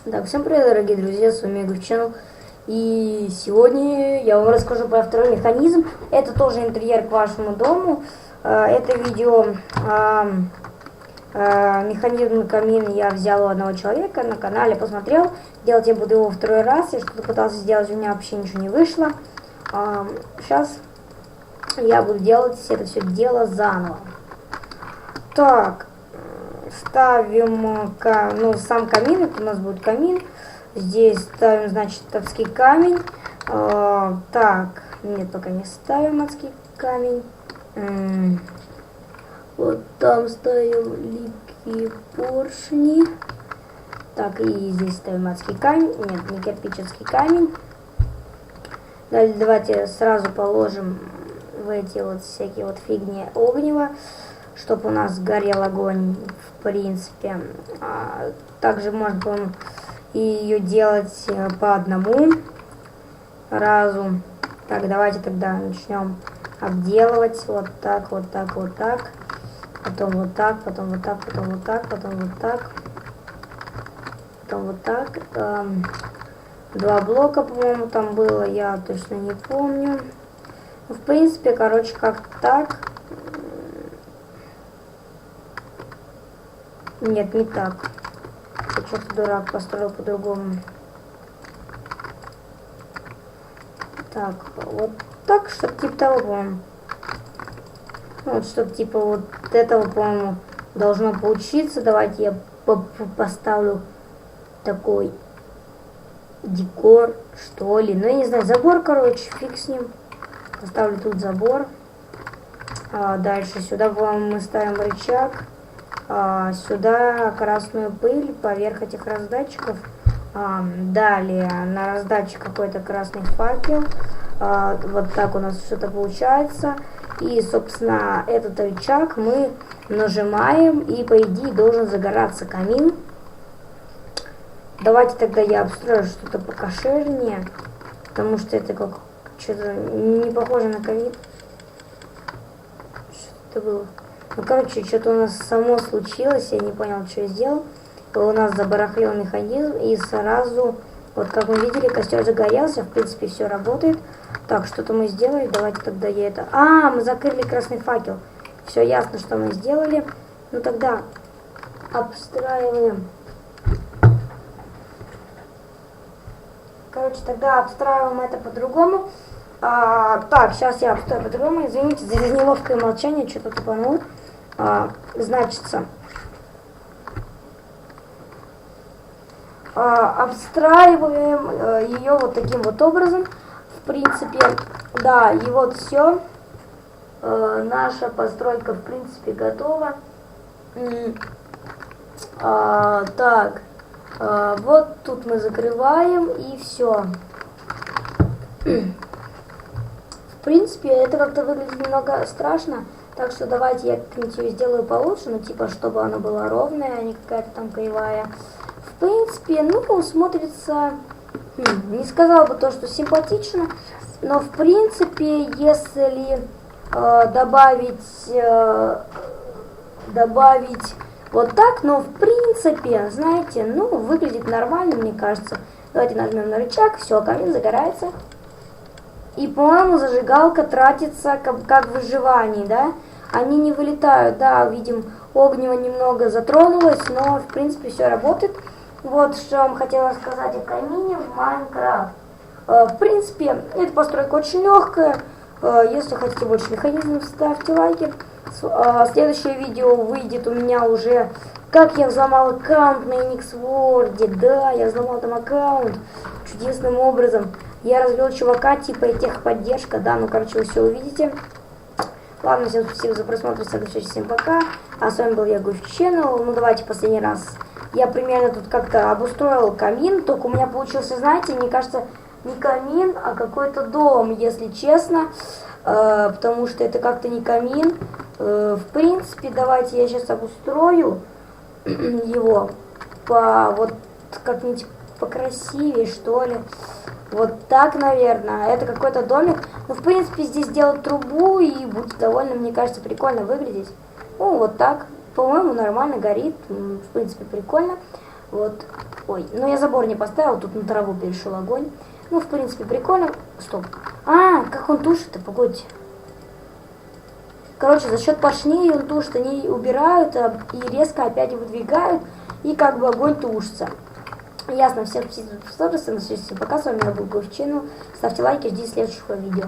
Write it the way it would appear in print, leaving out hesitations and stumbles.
Так, всем привет, дорогие друзья, с вами Игорь Channel. И сегодня я вам расскажу про второй механизм. Это тоже интерьер к вашему дому. Это видео механизм камин я взял у одного человека на канале, посмотрел. Делать я буду его второй раз. Я что-то пытался сделать, у меня вообще ничего не вышло. Сейчас я буду делать это все дело заново. Так, ставим сам камин, это у нас будет камин. Здесь ставим, значит, адский камень. Так, нет, пока не ставим адский камень. Вот там ставим липкие поршни. Так, и здесь ставим адский камень. Нет, не кирпичский камень. Далее давайте сразу положим в эти вот всякие вот фигни огнева, чтобы у нас горел огонь, в принципе. Также можно, по-моему, ее делать по одному разу. Так, давайте тогда начнем обделывать. Вот так, вот так, вот так. Потом вот так, потом вот так, потом вот так, потом вот так. Потом вот так. Два блока, по-моему, там было, я точно не помню. В принципе, короче, как так. Нет, не так. Я что-то дурак, построил по-другому. Так, вот так, чтобы типа того, по-моему. Вот, чтобы типа вот этого, по-моему, должно получиться. Давайте я поставлю такой декор, что ли. Ну, я не знаю, забор, короче, фиг с ним. Поставлю тут забор. Дальше сюда, по-моему, мы ставим рычаг. Сюда красную пыль поверх этих раздатчиков. Далее на раздатчик какой-то красный факел. Вот так у нас что-то получается. И, собственно, этот рычаг мы нажимаем, и, по идее, должен загораться камин. Давайте тогда я обстрою что-то покошернее, потому что это как что-то не похоже на ковид. Что это было? Ну, короче, что-то у нас само случилось, я не понял, что я сделал. У нас забарахлил механизм, и сразу, вот как мы видели, костер загорелся, в принципе, все работает. Так, что-то мы сделали, давайте тогда я это... мы закрыли красный факел. Все ясно, что мы сделали. Ну, тогда обстраиваем. Короче, тогда обстраиваем это по-другому. Так, сейчас я обстрою по-другому. Извините за неловкое молчание, что-то тупанул. Значится, обстраиваем ее вот таким вот образом. В принципе, да, и вот все. Наша постройка, в принципе, готова. Так, вот тут мы закрываем, и все. В принципе, это как-то выглядит немного страшно. Так что давайте я как-нибудь ее сделаю получше, ну типа, чтобы она была ровная, а не какая-то там кривая. В принципе, ну, смотрится, не сказал бы то, что симпатично, но в принципе, если добавить вот так, но в принципе, знаете, ну, выглядит нормально, мне кажется. Давайте нажмем на рычаг, все, камин загорается. И, по-моему, зажигалка тратится как в выживании, да? Они не вылетают, да, видим, огнево немного затронулось, но, в принципе, все работает. Вот что я вам хотела сказать о камине в Майнкрафт. В принципе, эта постройка очень легкая. Если хотите больше механизмов, ставьте лайки. Следующее видео выйдет у меня уже, как я взломал аккаунт на NXWorld. Да, я взломал там аккаунт чудесным образом. Я развел чувака типа техподдержка, да, ну короче вы все увидите. Ладно, всем спасибо за просмотр, всем пока. А с вами был я, Игорь Channel. Ну давайте последний раз. Я примерно тут как-то обустроил камин, только у меня получился, знаете, мне кажется, не камин, а какой-то дом, если честно. Потому что это как-то не камин. В принципе, давайте я сейчас обустрою его по вот как-нибудь покрасивее, что ли. Вот так, наверное. Это какой-то домик. Ну, в принципе, здесь делать трубу и будет довольно, мне кажется, прикольно выглядеть. Ну, вот так. По-моему, нормально горит. В принципе, прикольно. Вот. Ой, но я забор не поставил, тут на траву перешел огонь. Ну, в принципе, прикольно. Стоп. А, как он тушит-то, погодьте. Короче, за счет поршней он тушит, они убирают и резко опять выдвигают, и как бы огонь тушится. Ясно, всем спасибо, на связи, пока, с вами был Говчину. Ставьте лайки, ждите следующего видео.